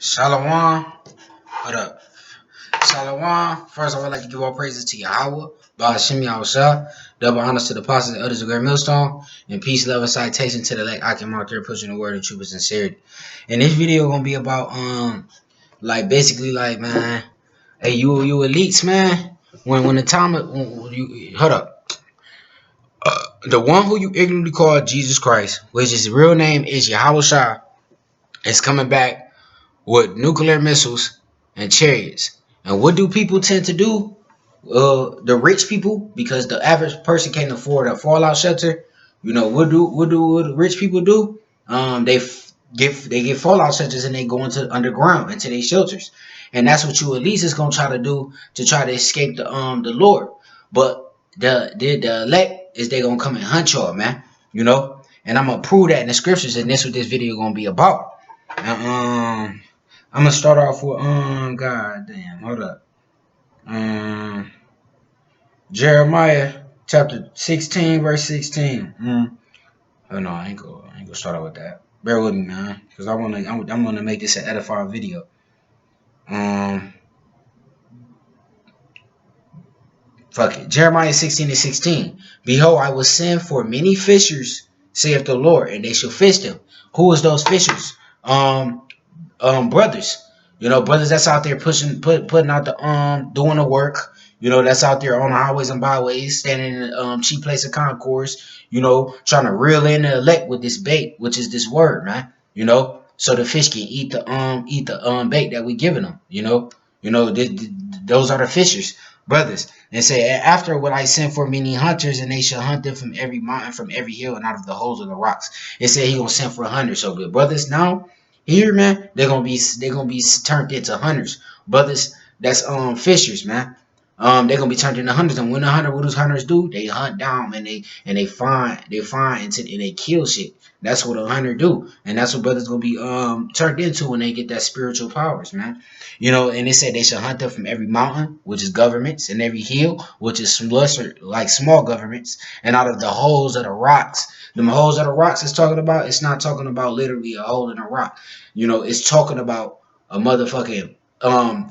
Shalom. What up? Shalom. First, I would like to give all praises to Yahweh, Ba'ashim Yahushua, double honors to the apostles and others of Great Millstone, and peace, love, and citation to the elect I came out there pushing the word of truth and sincerity. And this video gonna be about basically man, hey you elites, man. When the time when you hold up. The one who you ignorantly call Jesus Christ, which his real name is Yahweh, is coming back with nuclear missiles and chariots. And what do people tend to do? The rich people, because the average person can't afford a fallout shelter. You know what the rich people do? They get fallout shelters and they go into underground into their shelters, and that's what you at least is gonna try to do to try to escape the Lord. But the elect is they gonna come and hunt y'all, man. You know, and I'm gonna prove that in the scriptures, and that's what this video gonna be about. And, I'm gonna start off with God damn, hold up. Jeremiah chapter 16, verse 16. Oh no, I ain't gonna start out with that. Bear with me, man, because I'm gonna make this an edifying video. Fuck it. Jeremiah 16 and 16. Behold, I will send for many fishers, saith the Lord, and they shall fish them. Who is those fishers? Brothers, brothers that's out there putting out the doing the work, that's out there on the highways and byways, standing in the cheap place of concourse, trying to reel in the elect with this bait, which is this word, man, so the fish can eat the bait that we giving them, those are the fishers, brothers. And say, after what I send for many hunters, and they shall hunt them from every mountain, from every hill, and out of the holes of the rocks. It said he gonna send for hunters. So the brothers now here, man, they're gonna be turned into hunters. Brothers that's fishers, man. They're gonna be turned into hunters. And when the hunter, what does hunters do? They hunt down and they find and they kill shit. That's what a hunter do. And that's what brothers gonna be turned into when they get that spiritual powers, man. And they said they shall hunt them from every mountain, which is governments, and every hill, which is lesser, like small governments, and out of the holes of the rocks. Them holes of the rocks it's talking about, it's not talking about literally a hole in a rock. It's talking about a motherfucking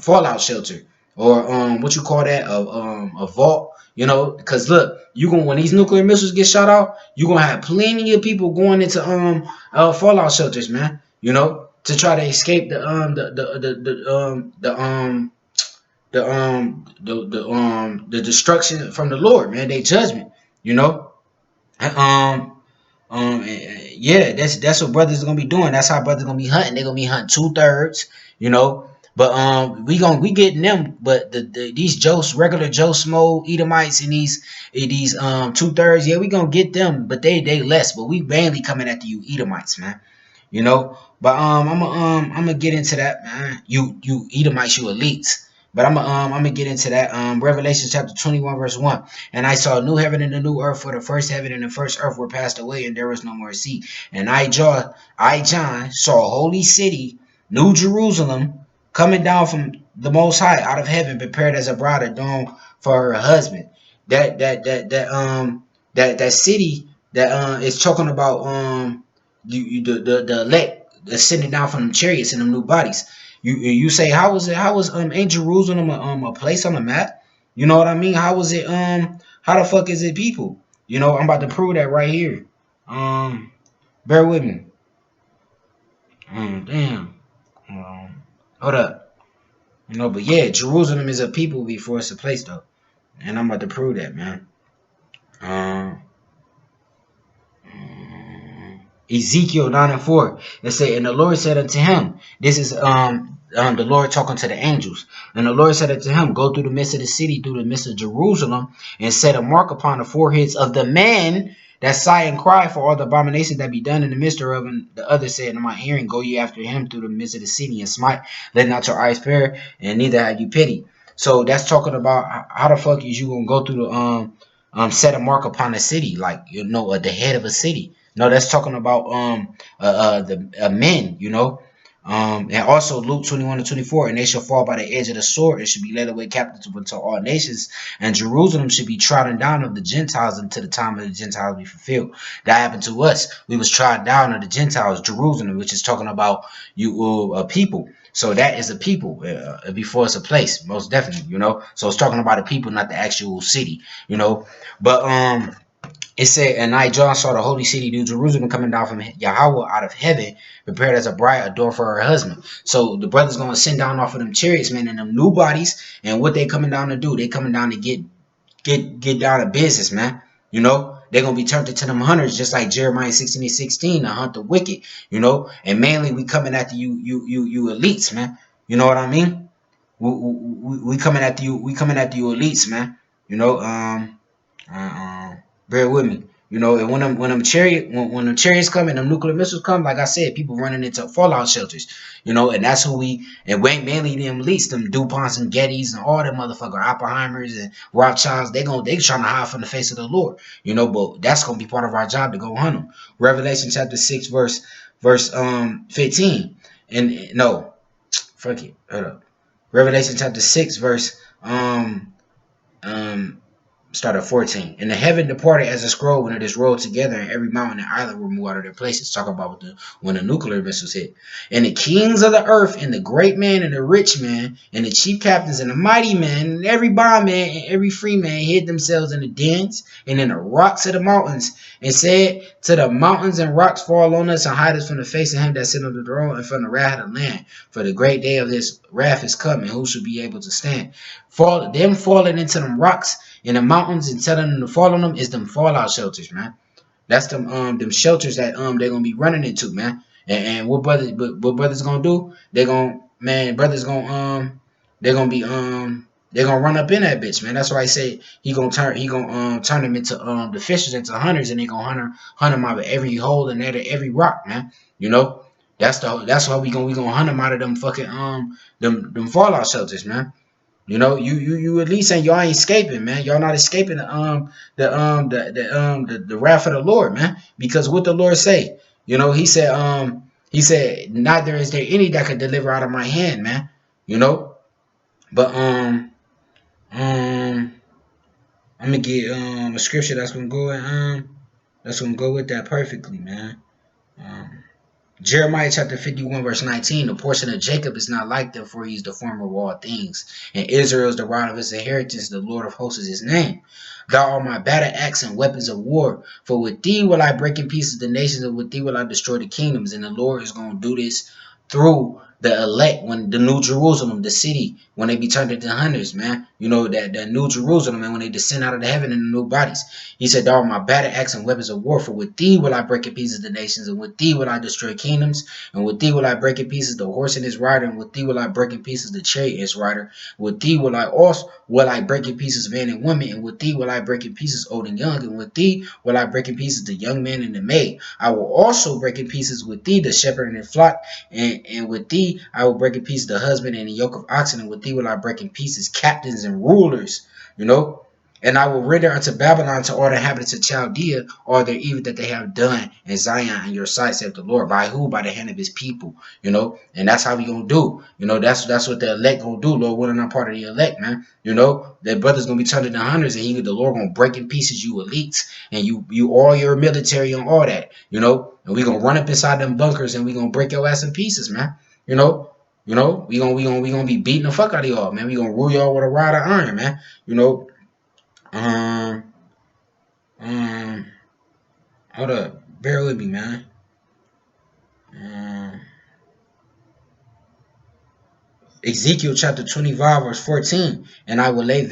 fallout shelter, or what you call that, a vault. Because look, you gonna when these nuclear missiles get shot out, you gonna have plenty of people going into fallout shelters, man. To try to escape the destruction from the Lord, man. They judgment, you know. Yeah, that's what brothers are gonna be doing. That's how brothers gonna be hunting. They're gonna be hunting 2/3, you know. But we getting them. But these regular Joe Smo Edomites and these 2/3, yeah, we gonna get them. But they less. But we mainly coming after you Edomites, man. But I'm gonna get into that, man. You Edomites, you elites. But I'm gonna get into that. Revelation chapter 21 verse 1. And I saw a new heaven and a new earth, for the first heaven and the first earth were passed away, and there was no more sea. And John, saw a holy city, New Jerusalem, coming down from the Most High out of heaven, prepared as a bride adorned for her husband. That city that is talking about the elect that's sitting down from the chariots and them new bodies. You say, how was ain't Jerusalem a place on the map? You know what I mean? How was it how the fuck is it people? I'm about to prove that right here. Bear with me. Damn. Hold up. But yeah, Jerusalem is a people before it's a place though. And I'm about to prove that, man. Ezekiel 9 and 4. It say, and the Lord said unto him, this is the Lord talking to the angels. And the Lord said unto him, go through the midst of the city, through the midst of Jerusalem, and set a mark upon the foreheads of the men that sigh and cry for all the abominations that be done in the midst of. And the other said in my hearing, go ye after him through the midst of the city, and smite, let not your eyes perish, and neither have you pity. So that's talking about how the fuck is you gonna go through the set a mark upon the city, like at the head of a city. No, that's talking about the men, And also Luke 21-24, and they shall fall by the edge of the sword and should be led away captive unto all nations, and Jerusalem should be trodden down of the Gentiles until the time of the Gentiles be fulfilled. That happened to us. We was trodden down of the Gentiles, Jerusalem, which is talking about you people. So that is a people before it's a place, most definitely, So it's talking about the people, not the actual city, But it said, and I, John, saw the holy city, New Jerusalem, coming down from Yahweh out of heaven, prepared as a bride adorned for her husband. So the brother's going to send down off of them chariots, man, and them new bodies. And what they coming down to do? They coming down to get down to business, man. They're going to be turned into them hunters, just like Jeremiah 16:16, to hunt the wicked, And mainly we coming after you elites, man. You know what I mean? We coming after you. We coming after you elites, man. You know, bear with me. And when them chariots come and them nuclear missiles come, like I said, people running into fallout shelters, and that's who and mainly them elites, them DuPonts and Gettys and all them motherfucker Oppenheimers and Rothschilds, they trying to hide from the face of the Lord, but that's gonna be part of our job to go hunt them. Revelation chapter 6 verse 15, and no, fuck it, hold up. Revelation chapter 6 verse start at 14. And the heaven departed as a scroll when it is rolled together, and every mountain and island were moved out of their places. Talk about when the nuclear missiles hit. And the kings of the earth, and the great man, and the rich man, and the chief captains, and the mighty men, and every bondman, and every free man hid themselves in the dens and in the rocks of the mountains, and said to the mountains and rocks, fall on us and hide us from the face of him that sit on the throne and from the wrath of the land. For the great day of this wrath is coming. Who should be able to stand? Them falling into them rocks in the mountains and telling them to fall on them is them fallout shelters, man. That's them shelters that they're gonna be running into, man. And what brothers gonna do? They're gonna they're gonna run up in that bitch, man. That's why I say he gonna turn them into the fishers into hunters, and they gonna hunt them out of every hole and every rock, man. That's why we gonna hunt them out of them fucking them fallout shelters, man. You at least saying y'all ain't escaping, man. Y'all not escaping the wrath of the Lord, man. Because what the Lord say, he said, neither is there any that could deliver out of my hand, man. But I'm gonna get a scripture that's gonna go with that perfectly, man. Jeremiah chapter 51 verse 19, the portion of Jacob is not like them, for he is the former of all things. And Israel is the rod of his inheritance, the Lord of hosts is his name. Thou art my battle axe and weapons of war. For with thee will I break in pieces the nations, and with thee will I destroy the kingdoms. And the Lord is going to do this through the elect, when the New Jerusalem, the city, when they be turned into hunters, man. That New Jerusalem, man, when they descend out of the heaven in the new bodies. He said, thou art my battle axe and weapons of war. For with thee will I break in pieces the nations, and with thee will I destroy kingdoms, and with thee will I break in pieces the horse and his rider, and with thee will I break in pieces the chariot and his rider. With thee will I break in pieces man and woman, and with thee will I break in pieces old and young, and with thee will I break in pieces the young man and the maid. I will also break in pieces with thee the shepherd and the flock, and with thee I will break in pieces the husband and the yoke of oxen, and with thee will I break in pieces captains and rulers, And I will render unto Babylon, to all the inhabitants of Chaldea, all their evil that they have done in Zion in your sight, saith the Lord. By who? By the hand of his people, And that's how we gonna do. That's what the elect gonna do. Lord, we're not part of the elect, man. That brother's gonna be turned into hunters, and the Lord gonna break in pieces you elites, and you all your military and all that, And we gonna run up inside them bunkers, and we gonna break your ass in pieces, man. We gonna be beating the fuck out of y'all, man. We gonna rule y'all with a rod of iron, man. Um, Hold up, bear with me, man. Ezekiel chapter 25 verse 14, and I will lay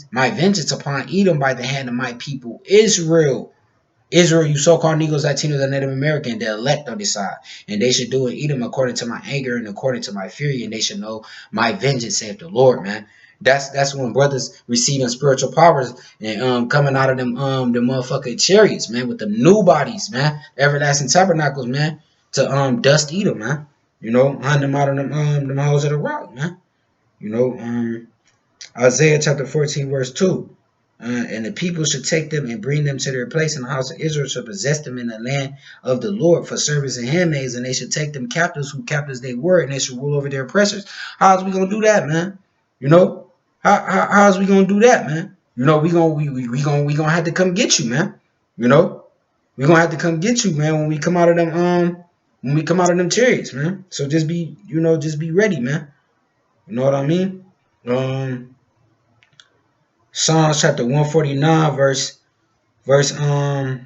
my vengeance upon Edom by the hand of my people Israel. Israel, you so-called Negroes, Latinos, and Native American, the elect on this side. And they should do in Edom according to my anger and according to my fury, and they should know my vengeance, saith the Lord, man. That's when brothers receiving spiritual powers and coming out of them the motherfucking chariots, man, with the new bodies, man, everlasting tabernacles, man, to dust Edom, man. Hunt them out of them holes of the rock, man. Isaiah chapter 14 verse 2. And the people should take them and bring them to their place in the house of Israel, to possess them in the land of the Lord for servants and handmaids, and they should take them captives, who captives they were, and they should rule over their oppressors. How's we gonna do that, man? You know, how's we gonna do that, man? You know, we gonna have to come get you, man. You know, we gonna have to come get you, man, when we come out of them chariots, man. So just be, just be ready, man. You know what I mean? Um, Psalms chapter 149, verse Verse 4,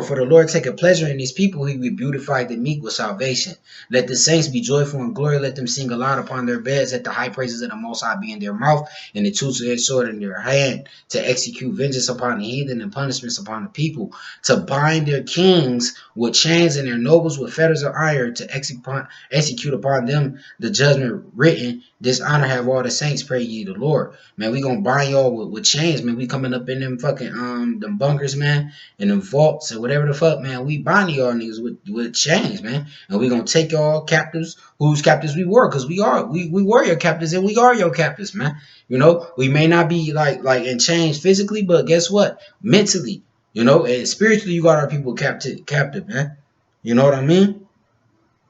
for the Lord taketh pleasure in his people, he will beautify the meek with salvation. Let the saints be joyful in glory, let them sing aloud upon their beds, let the high praises of the Most High be in their mouth, and the two-edged sword in their hand, to execute vengeance upon the heathen and punishments upon the people, to bind their kings with chains and their nobles with fetters of iron, to execute upon them the judgment written. Dishonor have all the saints, pray ye the Lord. Man, we gonna bind y'all with chains, man. We coming up in them fucking them bunkers, man, and them vaults and whatever the fuck, man. We binding y'all niggas with chains, man. And we gonna take y'all captives, whose captives we were, because we were your captives, and we are your captives, man. You know, we may not be like in chains physically, but guess what? Mentally, and spiritually, you got our people captive, man. You know what I mean?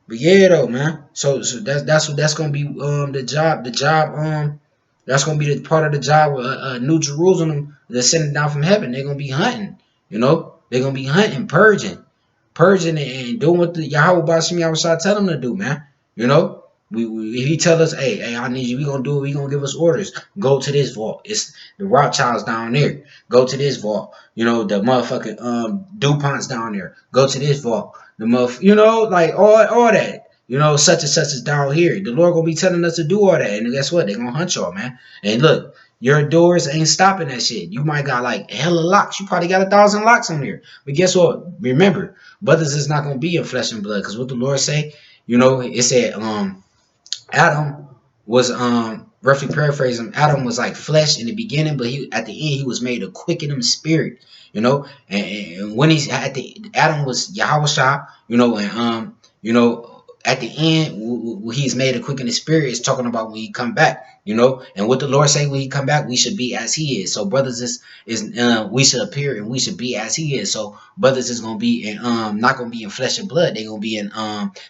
But yeah, though, man. So that's gonna be the job. That's gonna be the part of the job with New Jerusalem that's sending down from heaven. They're gonna be hunting. They're gonna be hunting, purging, and doing what the Yahweh Bashim Yahweh tell them to do, man. If he tell us, hey, I need you, we gonna do it. We gonna give us orders. Go to this vault. It's the Rothschilds down there. Go to this vault. The motherfucking DuPont's down there. Go to this vault. The like all that. Such and such is down here. The Lord gonna be telling us to do all that, and guess what? They gonna hunt y'all, man. And look, your doors ain't stopping that shit. You might got like hella locks. You probably got 1,000 locks on there. But guess what? Remember, brothers is not gonna be in flesh and blood, because what the Lord say, it said Adam was roughly paraphrasing, Adam was like flesh in the beginning, but at the end he was made a quickening spirit, and when he's at the Adam was Yahweh Shah, and at the end he's made a quickening spirit. Is talking about when he come back, and what the Lord say when he come back, we should be as he is. So brothers is we should appear and we should be as he is. So brothers is gonna be in not gonna be in flesh and blood. They're gonna be in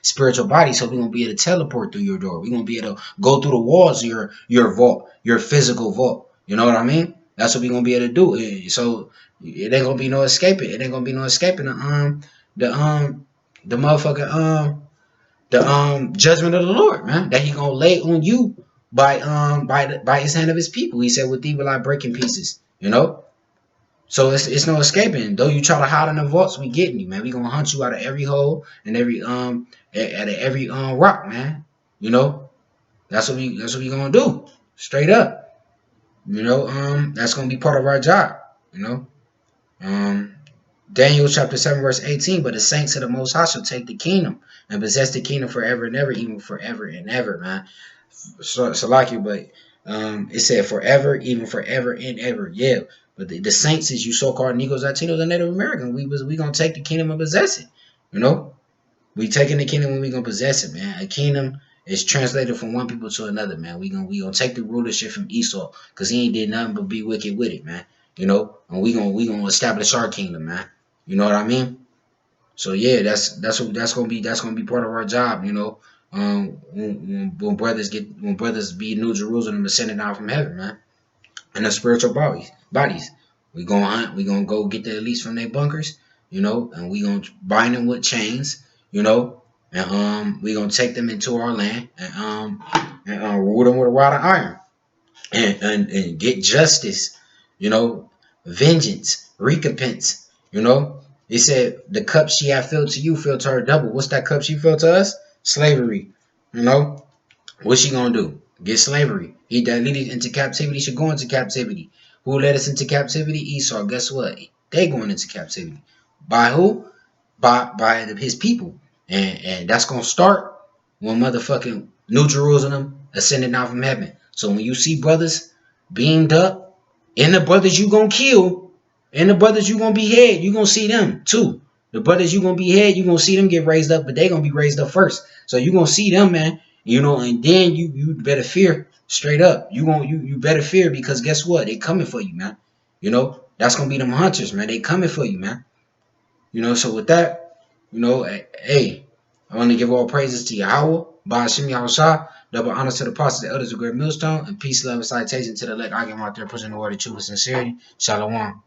spiritual body. So we're gonna be able to teleport through your door. We're gonna be able to go through the walls of your vault, your physical vault. You know what I mean? That's what we're gonna be able to do. So it ain't gonna be no escaping. It ain't gonna be no escaping the motherfucking the judgment of the Lord, man, that he gonna lay on you by his hand of his people. He said, with thee will I break in pieces, So it's no escaping. Though you try to hide in the vaults, we getting you, man. We gonna hunt you out of every hole and every out of every rock, man. That's what we gonna do. Straight up. That's gonna be part of our job, Daniel chapter 7 verse 18, but the saints of the Most High shall take the kingdom and possess the kingdom forever and ever, even forever and ever, man. So like you, but it said forever, even forever and ever, yeah. But the saints is you so-called Negros, Latinos, and Native American. We gonna take the kingdom and possess it. We taking the kingdom and we gonna possess it, man. A kingdom is translated from one people to another, man. We gonna take the rulership from Esau, because he ain't did nothing but be wicked with it, man. And we gonna establish our kingdom, man. You know what I mean? So yeah, that's gonna be part of our job. When brothers be New Jerusalem ascending down from heaven, man, and the spiritual bodies. We gonna hunt. We gonna go get the elites from their bunkers, and we gonna bind them with chains, and we gonna take them into our land and rule them with a rod of iron, and get justice, vengeance, recompense. He said, the cup she had filled to you, filled to her double. What's that cup she filled to us? Slavery. What's she gonna do? Get slavery. He that leadeth into captivity should go into captivity. Who led us into captivity? Esau. Guess what? They going into captivity. By who? By his people. And that's gonna start when motherfucking New Jerusalem ascended down from heaven. So when you see brothers beamed up, and the brothers you gonna kill, and the brothers you gonna behead, you gonna see them too. The brothers you gonna behead, you gonna see them get raised up, but they gonna be raised up first. So you gonna see them, man. And then you better fear Straight up. You better fear, because guess what? They coming for you, man. You know, that's gonna be them hunters, man. They coming for you, man. You know, so with that, you know, hey, I want to give all praises to Yahweh, Ba'ashim Yahushua, double honors to the apostles, the elders of Great Millstone, and peace, love, and citation to the elect. I give them out there pushing the word of truth with sincerity. Shalom.